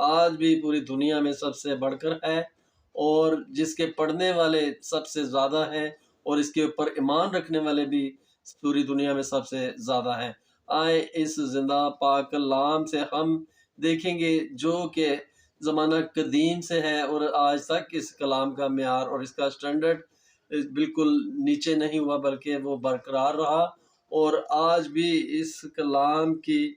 آج بھی پوری دنیا میں سب سے بڑھ کر ہے، اور جس کے پڑھنے والے سب سے زیادہ ہیں، اور اس کے اوپر ایمان رکھنے والے بھی پوری دنیا میں سب سے زیادہ ہیں۔ آئے اس زندہ پاک کلام سے ہم دیکھیں گے جو کہ زمانہ قدیم سے ہے، اور آج تک اس کلام کا معیار اور اس کا سٹینڈرڈ بالکل نیچے نہیں ہوا، بلکہ وہ برقرار رہا، اور آج بھی اس کلام کی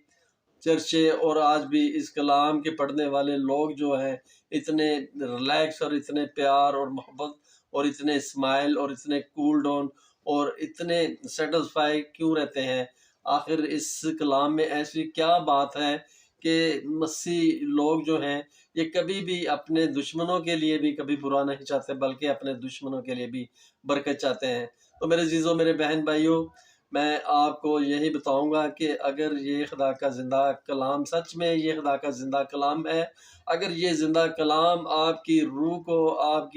چرچے، اور آج بھی اس کلام کے پڑھنے والے لوگ جو ہیں اتنے ریلیکس اور اتنے پیار اور محبت اور اتنے اسمائل اور اتنے کول ڈاؤن اور اتنے سیٹسفائی کیوں رہتے ہیں؟ آخر اس کلام میں ایسی کیا بات ہے کہ مسیح لوگ جو ہیں یہ کبھی بھی اپنے دشمنوں کے لیے بھی کبھی برا نہیں چاہتے، بلکہ اپنے دشمنوں کے لیے بھی برکت چاہتے ہیں؟ تو میرے عزیزوں، میرے بہن بھائیوں، میں آپ کو یہی بتاؤں گا کہ اگر یہ خدا کا زندہ کلام سچ میں یہ خدا کا زندہ کلام ہے، اگر یہ زندہ کلام آپ کی روح کو، آپ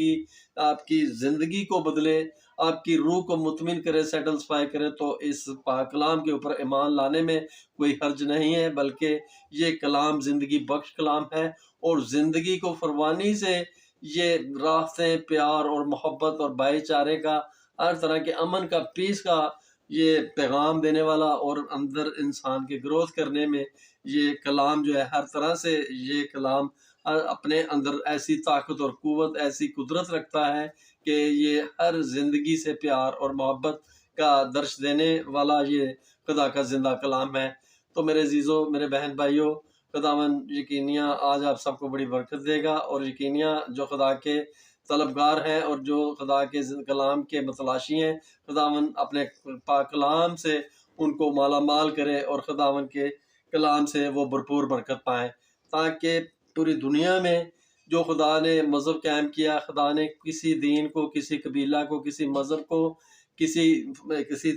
کی زندگی کو بدلے، آپ کی روح کو مطمئن کرے، سیٹسفائی کرے، تو اس پاک کلام کے اوپر ایمان لانے میں کوئی حرج نہیں ہے، بلکہ یہ کلام زندگی بخش کلام ہے، اور زندگی کو فروانی سے یہ راستے پیار اور محبت اور بھائی چارے کا، ہر طرح کے امن کا، پیس کا یہ پیغام دینے والا، اور اندر انسان کے گروتھ کرنے میں یہ کلام جو ہے ہر طرح سے یہ کلام اپنے اندر ایسی طاقت اور قوت، ایسی قدرت رکھتا ہے کہ یہ ہر زندگی سے پیار اور محبت کا درس دینے والا یہ خدا کا زندہ کلام ہے۔ تو میرے عزیزوں، میرے بہن بھائیوں، خداوند یقینیاں آج آپ سب کو بڑی برکت دے گا، اور یقینیاں جو خدا کے طلبگار ہیں اور جو خدا کے کلام کے متلاشی ہیں، خداوند اپنے پاک کلام سے ان کو مالا مال کرے، اور خداوند کے کلام سے وہ بھرپور برکت پائیں، تاکہ پوری دنیا میں جو خدا نے مذہب قائم کیا، خدا نے کسی دین کو، کسی قبیلہ کو، کسی مذہب کو، کسی کسی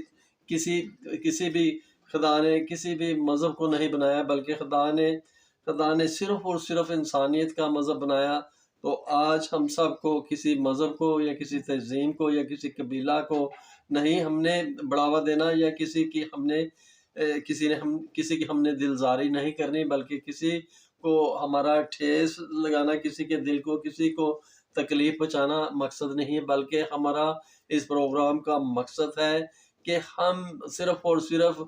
کسی کسی بھی خدا نے کسی بھی مذہب کو نہیں بنایا، بلکہ خدا نے صرف اور صرف انسانیت کا مذہب بنایا۔ تو آج ہم سب کو کسی مذہب کو یا کسی تنظیم کو یا کسی قبیلہ کو نہیں ہم نے بڑھاوا دینا، یا کسی کی ہم نے دلزاری نہیں کرنی، بلکہ کسی کو ہمارا ٹھیس لگانا، کسی کے دل کو، کسی کو تکلیف پہنچانا مقصد نہیں ہے، بلکہ ہمارا اس پروگرام کا مقصد ہے کہ ہم صرف اور صرف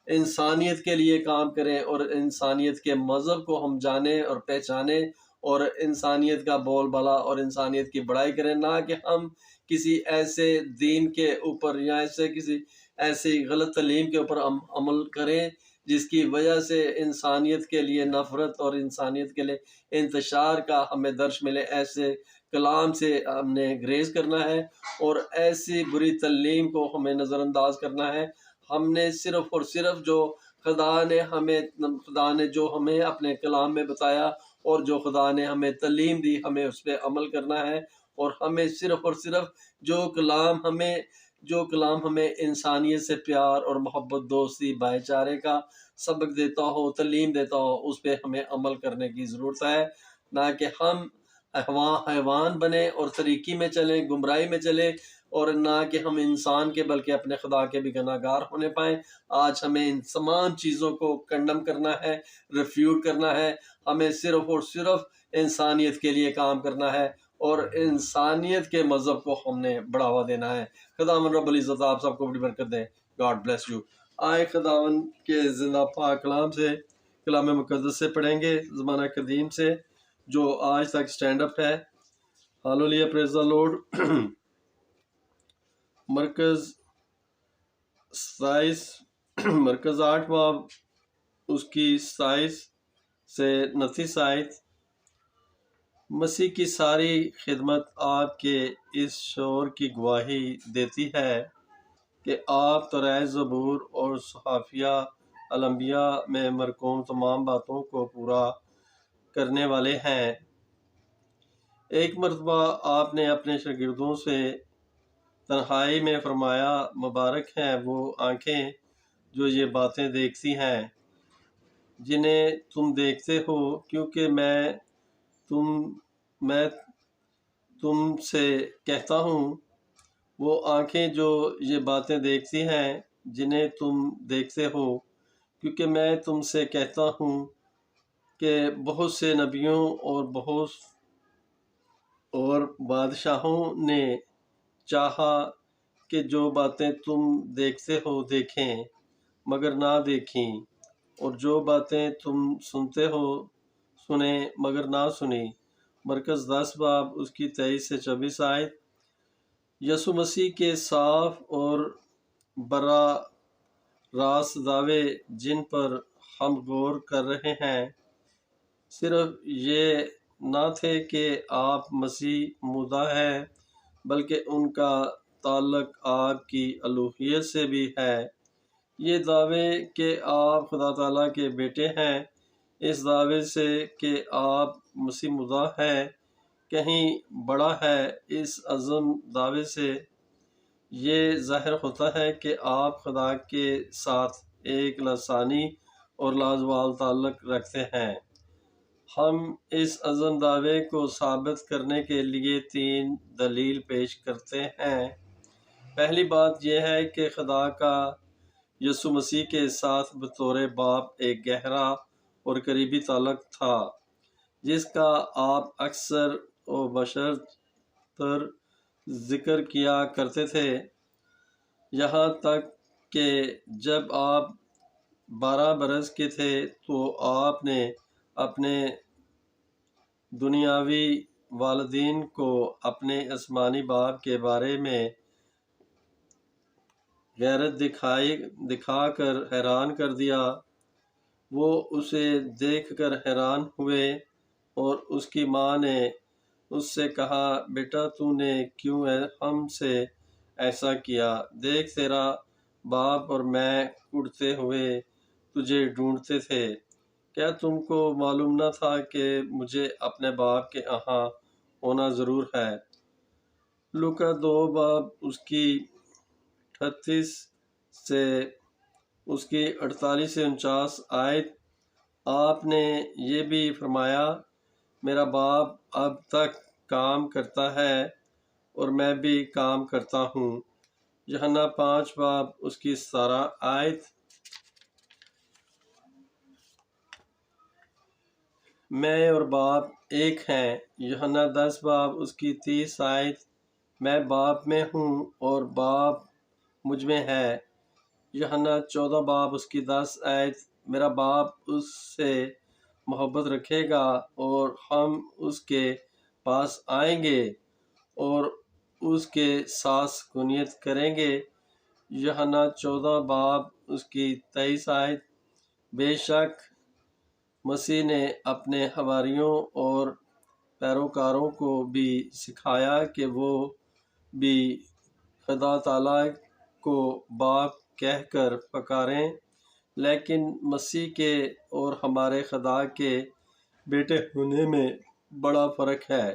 انسانیت کے لیے کام کریں، اور انسانیت کے مذہب کو ہم جانیں اور پہچانیں، اور انسانیت کا بول بالا اور انسانیت کی بڑائی کریں، نہ کہ ہم کسی ایسے دین کے اوپر یا کسی ایسی غلط تعلیم کے اوپر عمل کریں جس کی وجہ سے انسانیت کے لیے نفرت اور انسانیت کے لیے انتشار کا ہمیں درس ملے۔ ایسے کلام سے ہم نے گریز کرنا ہے، اور ایسی بری تعلیم کو ہمیں نظر انداز کرنا ہے۔ ہم نے صرف اور صرف جو خدا نے جو ہمیں اپنے کلام میں بتایا، اور جو خدا نے ہمیں تعلیم دی، ہمیں اس پہ عمل کرنا ہے، اور ہمیں صرف اور صرف جو کلام ہمیں انسانیت سے پیار اور محبت، دوستی، بھائی چارے کا سبق دیتا ہو، تعلیم دیتا ہو، اس پہ ہمیں عمل کرنے کی ضرورت ہے، نہ کہ ہم حیوان بنے اور طریقی میں چلیں، گمراہی میں چلیں، اور نہ کہ ہم انسان کے بلکہ اپنے خدا کے بھی گناہ گار ہونے پائیں۔ آج ہمیں ان تمام چیزوں کو کنڈم کرنا ہے، ریفیوٹ کرنا ہے، ہمیں صرف اور صرف انسانیت کے لیے کام کرنا ہے، اور انسانیت کے مذہب کو ہم نے بڑھاوا دینا ہے۔ خداوند رب العزت آپ سب کو بڑی برکت دے۔ God bless you. آئے خداوند کے زندہ پاک کلام سے، کلام مقدس سے پڑھیں گے، زمانہ قدیم سے جو آج تک سٹینڈ اپ ہے۔ ہالولیہ، پریز دی لارڈ۔ مرکز 8 باب، اس کی 27 سے 29 آیت۔ مسیح کی ساری خدمت آپ کے اس شعور کی گواہی دیتی ہے کہ آپ تورات، زبور اور صحافیہ الانبیاء میں مرقوم تمام باتوں کو پورا کرنے والے ہیں۔ ایک مرتبہ آپ نے اپنے شاگردوں سے تنہائی میں فرمایا، مبارک ہیں وہ آنکھیں جو یہ باتیں دیکھتی ہیں جنہیں تم دیکھتے ہو، کیونکہ میں تم سے کہتا ہوں، وہ آنکھیں جو یہ باتیں دیکھتی ہیں جنہیں تم دیکھتے ہو، کیونکہ میں تم سے کہتا ہوں کہ بہت سے نبیوں اور بادشاہوں نے چاہا کہ جو باتیں تم دیکھتے ہو دیکھیں مگر نہ دیکھیں، اور جو باتیں تم سنتے ہو سنیں مگر نہ سنیں۔ مرکز 10 باب اس کی 23 سے 24 آیت۔ یسوع مسیح کے صاف اور براہ راست دعوے جن پر ہم غور کر رہے ہیں صرف یہ نہ تھے کہ آپ مسیح مدعا ہیں، بلکہ ان کا تعلق آپ کی الوہیت سے بھی ہے۔ یہ دعوے کہ آپ خدا تعالیٰ کے بیٹے ہیں، اس دعوے سے کہ آپ مسیح مدعا ہیں کہیں بڑا ہے۔ اس عظم دعوے سے یہ ظاہر ہوتا ہے کہ آپ خدا کے ساتھ ایک لسانی اور لازوال تعلق رکھتے ہیں۔ ہم اس عظم دعوے کو ثابت کرنے کے لیے 3 دلیل پیش کرتے ہیں۔ پہلی بات یہ ہے کہ خدا کا یسوع مسیح کے ساتھ بطور باپ ایک گہرا اور قریبی تعلق تھا، جس کا آپ اکثر و بیشتر ذکر کیا کرتے تھے، یہاں تک کہ جب آپ 12 برس کے تھے تو آپ نے اپنے دنیاوی والدین کو اپنے آسمانی باپ کے بارے میں غیرت دکھا کر حیران کر دیا۔ وہ اسے دیکھ کر حیران ہوئے اور اس کی ماں نے اس سے کہا، بیٹا تو نے کیوں ہم سے ایسا کیا؟ دیکھ تیرا باپ اور میں اڑتے ہوئے تجھے ڈھونڈتے تھے۔ کیا تم کو معلوم نہ تھا کہ مجھے اپنے باپ کے یہاں ہونا ضرور ہے؟ لوکا 2 باب اس کی 38 سے اس کی 48 سے 49 آیت۔ آپ نے یہ بھی فرمایا، میرا باپ اب تک کام کرتا ہے اور میں بھی کام کرتا ہوں۔ یوحنا 5 باب اس کی 17 آیت۔ میں اور باپ ایک ہیں۔ یوحنا 10 باب اس کی 30 آیت۔ میں باپ میں ہوں اور باپ مجھ میں ہے۔ یوحنا 14 باب اس کی 10 آیت۔ میرا باپ اس سے محبت رکھے گا اور ہم اس کے پاس آئیں گے اور اس کے ساتھ سکونت کریں گے۔ یوحنا 14 باب اس کی 23 آیت۔ بے شک مسیح نے اپنے حواریوں اور پیروکاروں کو بھی سکھایا کہ وہ بھی خدا تعالیٰ کو باپ کہہ کر پکاریں، لیکن مسیح کے اور ہمارے خدا کے بیٹے ہونے میں بڑا فرق ہے۔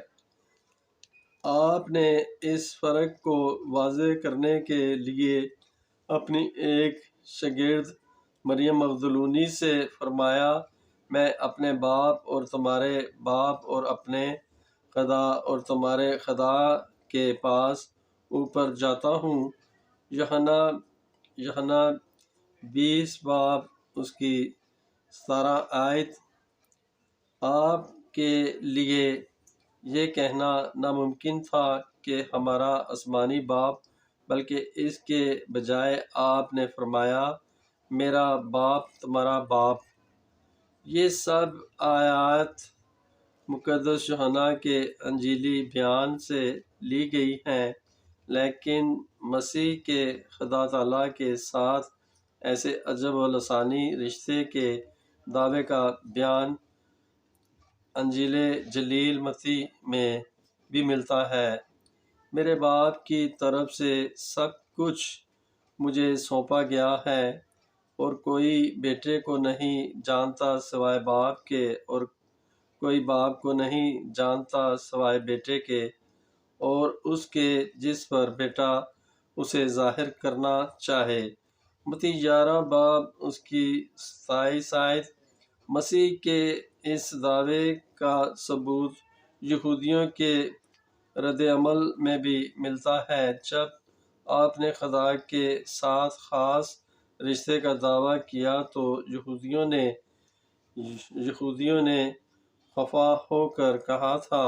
آپ نے اس فرق کو واضح کرنے کے لیے اپنی ایک شاگرد مریم مغدلونی سے فرمایا، میں اپنے باپ اور تمہارے باپ اور اپنے خدا اور تمہارے خدا کے پاس اوپر جاتا ہوں۔ یوحنا 20 باب اس کی 17 آیت۔ آپ کے لیے یہ کہنا ناممکن تھا کہ ہمارا آسمانی باپ، بلکہ اس کے بجائے آپ نے فرمایا، میرا باپ تمہارا باپ۔ یہ سب آیات مقدس یوحنا کے انجیلی بیان سے لی گئی ہیں، لیکن مسیح کے خدا تعالیٰ کے ساتھ ایسے عجب و لسانی رشتے کے دعوے کا بیان انجیل جلیل متی میں بھی ملتا ہے۔ میرے باپ کی طرف سے سب کچھ مجھے سونپا گیا ہے، اور کوئی بیٹے کو نہیں جانتا سوائے باپ کے، اور کوئی باپ کو نہیں جانتا سوائے بیٹے کے، اور اس کے جس پر بیٹا اسے ظاہر کرنا چاہے۔ متی 11 باب اس کی 27 آیت۔ مسیح کے اس دعوے کا ثبوت یہودیوں کے رد عمل میں بھی ملتا ہے۔ جب آپ نے خدا کے ساتھ خاص رشتے کا دعویٰ کیا تو یہودیوں نے یہودیوں نے خفا ہو کر کہا تھا،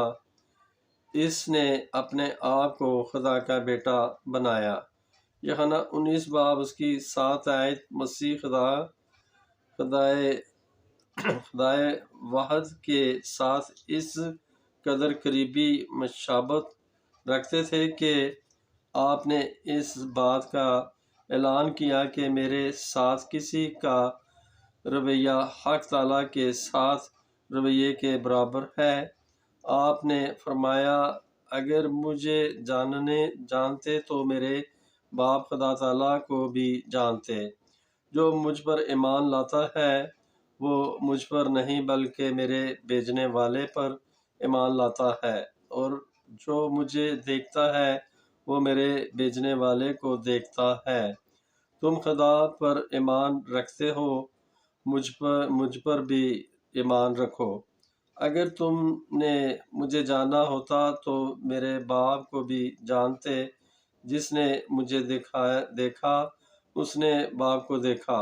اس نے اپنے آپ کو خدا کا بیٹا بنایا۔ یوحنا 19 باب اس کی 7 آیت۔ مسیح خدائے واحد کے ساتھ اس قدر قریبی مشابہت رکھتے تھے کہ آپ نے اس بات کا اعلان کیا کہ میرے ساتھ کسی کا رویہ حق تعالیٰ کے ساتھ رویے کے برابر ہے۔ آپ نے فرمایا، اگر مجھے جانتے تو میرے باپ خدا تعالیٰ کو بھی جانتے۔ جو مجھ پر ایمان لاتا ہے وہ مجھ پر نہیں بلکہ میرے بھیجنے والے پر ایمان لاتا ہے، اور جو مجھے دیکھتا ہے وہ میرے بھیجنے والے کو دیکھتا ہے۔ تم خدا پر ایمان رکھتے ہو، مجھ پر بھی ایمان رکھو۔ اگر تم نے مجھے جانا ہوتا تو میرے باپ کو بھی جانتے۔ جس نے مجھے دیکھا اس نے باپ کو دیکھا۔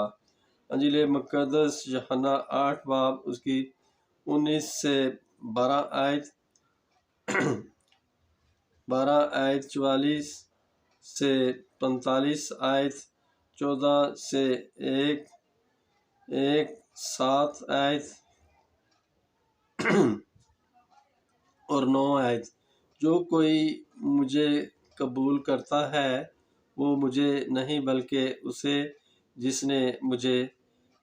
انجیل مقدس یوحنا 8 باب اس کی 19 سے 12 آیت، 44 سے 45 آیت، 14 سے 7 آیت اور 9 آیت۔ جو کوئی مجھے قبول کرتا ہے وہ مجھے نہیں بلکہ اسے جس نے مجھے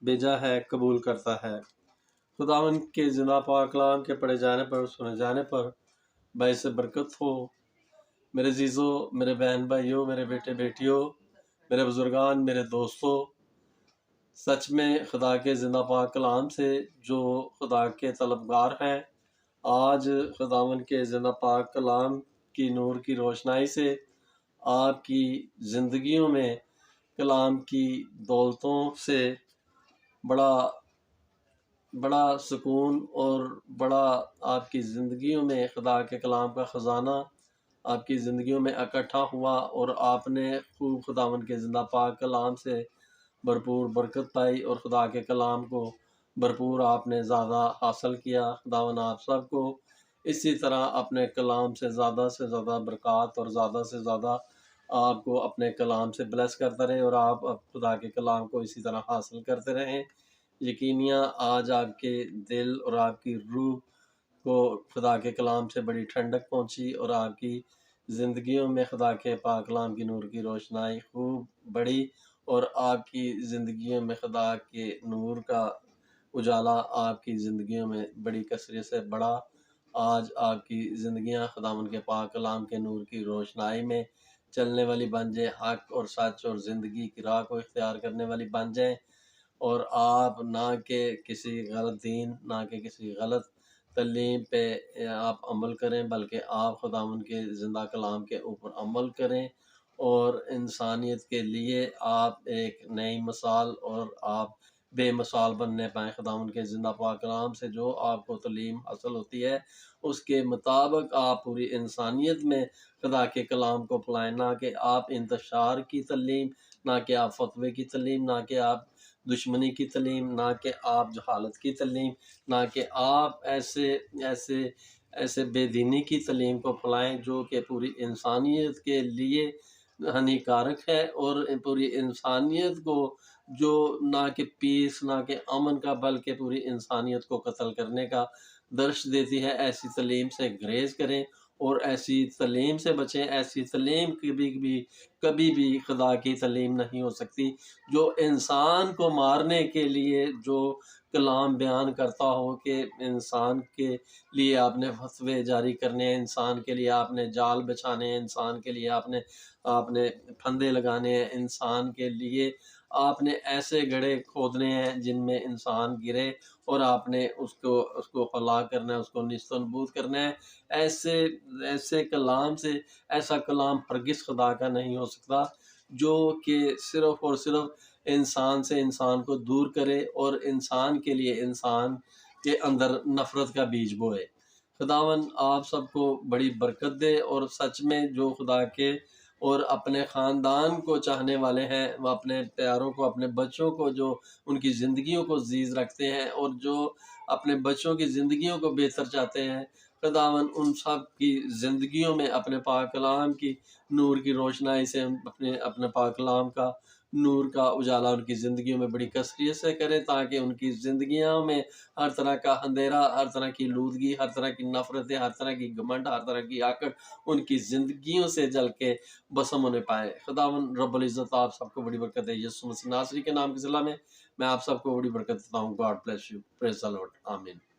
بھیجا ہے قبول کرتا ہے۔ خداوند کے زندہ پاک کلام کے پڑھے جانے پر سنے جانے پر باعث برکت ہو۔ میرے عزیزوں، میرے بہن بھائیوں، میرے بیٹے بیٹیوں، میرے بزرگان، میرے دوستوں، سچ میں خدا کے زندہ پاک کلام سے جو خدا کے طلبگار ہیں، آج خداوند کے زندہ پاک کلام کی نور کی روشنائی سے آپ کی زندگیوں میں کلام کی دولتوں سے بڑا سکون اور بڑا آپ کی زندگیوں میں خدا کے کلام کا خزانہ آپ کی زندگیوں میں اکٹھا ہوا، اور آپ نے خوب خداوند کے زندہ پاک کلام سے بھرپور برکت پائی، اور خدا کے کلام کو بھرپور آپ نے زیادہ حاصل کیا۔ خداوند آپ سب کو اسی طرح اپنے کلام سے زیادہ برکات اور زیادہ سے زیادہ آپ کو اپنے کلام سے بلیس کرتا رہے، اور آپ خدا کے کلام کو اسی طرح حاصل کرتے رہیں۔ یقیناً آج آپ کے دل اور آپ کی روح کو خدا کے کلام سے بڑی ٹھنڈک پہنچی، اور آپ کی زندگیوں میں خدا کے پاک کلام کی نور کی روشنائی خوب بڑھی، اور آپ کی زندگیوں میں خدا کے نور کا اجالا آپ کی زندگیوں میں بڑی کثرت سے بڑھا۔ آج آپ کی زندگیاں خداوند کے پاک کلام کے نور کی روشنائی میں چلنے والی بن جائیں، حق اور سچ اور زندگی کی راہ کو اختیار کرنے والی بن جائیں، اور آپ نہ کہ کسی غلط دین، نہ کہ کسی غلط تعلیم پہ آپ عمل کریں، بلکہ آپ خداوند کے زندہ کلام کے اوپر عمل کریں، اور انسانیت کے لیے آپ ایک نئی مثال اور آپ بے مثال بننے پائیں۔ خداوند کے زندہ پاک کلام سے جو آپ کو تعلیم حاصل ہوتی ہے اس کے مطابق آپ پوری انسانیت میں خدا کے کلام کو پھیلائیں، نہ کہ آپ انتشار کی تعلیم، نہ کہ آپ فتوے کی تعلیم، نہ کہ آپ دشمنی کی تعلیم، نہ کہ آپ جہالت کی تعلیم، نہ کہ آپ ایسے بے دینی کی تعلیم کو پھیلائیں جو کہ پوری انسانیت کے لیے ہانیکارک ہے، اور پوری انسانیت کو جو نہ کہ پیس، نہ کہ امن کا، بلکہ پوری انسانیت کو قتل کرنے کا درس دیتی ہے۔ ایسی تعلیم سے گریز کریں اور ایسی تعلیم سے بچیں۔ ایسی تعلیم کبھی بھی خدا کی تعلیم نہیں ہو سکتی، جو انسان کو مارنے کے لیے جو کلام بیان کرتا ہو کہ انسان کے لیے آپ نے فتوے جاری کرنے ہیں، انسان کے لیے آپ نے جال بچھانے ہیں، انسان کے لیے آپ نے پھندے لگانے ہیں، انسان کے لیے آپ نے ایسے گڑھے کھودنے ہیں جن میں انسان گرے، اور آپ نے اس کو ہلاک کرنا ہے، اس کو نیست و نابود کرنا ہے۔ ایسے کلام سے، ایسا کلام ہرگز خدا کا نہیں ہو سکتا جو کہ صرف اور صرف انسان سے انسان کو دور کرے، اور انسان کے لیے انسان کے اندر نفرت کا بیج بوئے۔ خداوند آپ سب کو بڑی برکت دے، اور سچ میں جو خدا کے اور اپنے خاندان کو چاہنے والے ہیں، وہ اپنے پیاروں کو، اپنے بچوں کو، جو ان کی زندگیوں کو عزیز رکھتے ہیں اور جو اپنے بچوں کی زندگیوں کو بہتر چاہتے ہیں، خداوند ان سب کی زندگیوں میں اپنے پاک کلام کی نور کی روشنائی سے اپنے پاک کلام کا نور کا اجالا ان کی زندگیوں میں بڑی کثرت سے کرے، تاکہ ان کی زندگیوں میں ہر طرح کا اندھیرا، ہر طرح کی لودگی، ہر طرح کی نفرتیں، ہر طرح کی گھمنڈ، ہر طرح کی آکڑ ان کی زندگیوں سے جل کے بسم ہونے پائے۔ خداوند رب العزت آپ سب کو بڑی برکت دے، یسوع مسیح ناصری کے نام کی صلاح میں آپ سب کو بڑی برکت دیتا ہوں۔ God bless you, praise the Lord, آمین۔